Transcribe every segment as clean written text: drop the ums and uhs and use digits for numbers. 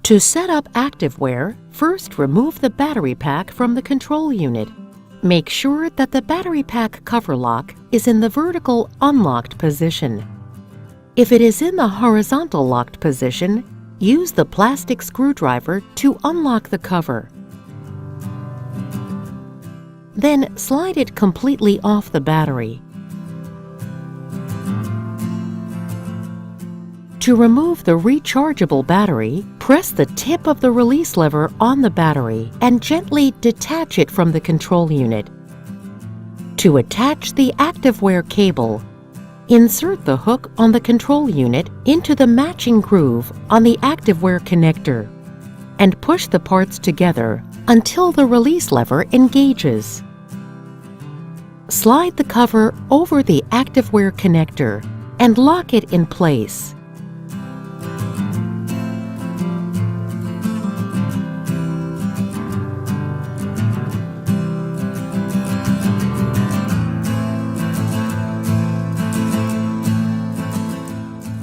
To set up ActiveWear, first remove the battery pack from the control unit. Make sure that the battery pack cover lock is in the vertical unlocked position. If it is in the horizontal locked position, use the plastic screwdriver to unlock the cover. Then slide it completely off the battery. To remove the rechargeable battery, press the tip of the release lever on the battery and gently detach it from the control unit. To attach the ActiveWear cable, insert the hook on the control unit into the matching groove on the ActiveWear connector and push the parts together until the release lever engages. Slide the cover over the ActiveWear connector and lock it in place.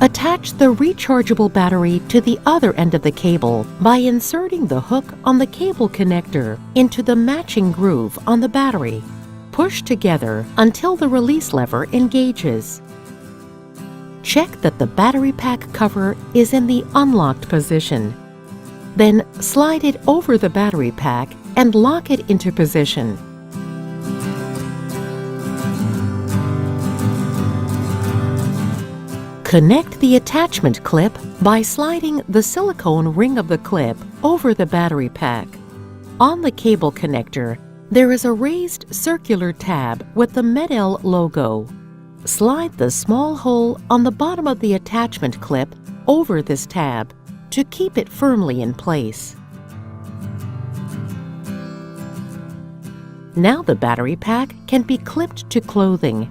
Attach the rechargeable battery to the other end of the cable by inserting the hook on the cable connector into the matching groove on the battery. Push together until the release lever engages. Check that the battery pack cover is in the unlocked position. Then slide it over the battery pack and lock it into position. Connect the attachment clip by sliding the silicone ring of the clip over the battery pack. On the cable connector, there is a raised circular tab with the MED-EL logo. Slide the small hole on the bottom of the attachment clip over this tab to keep it firmly in place. Now the battery pack can be clipped to clothing.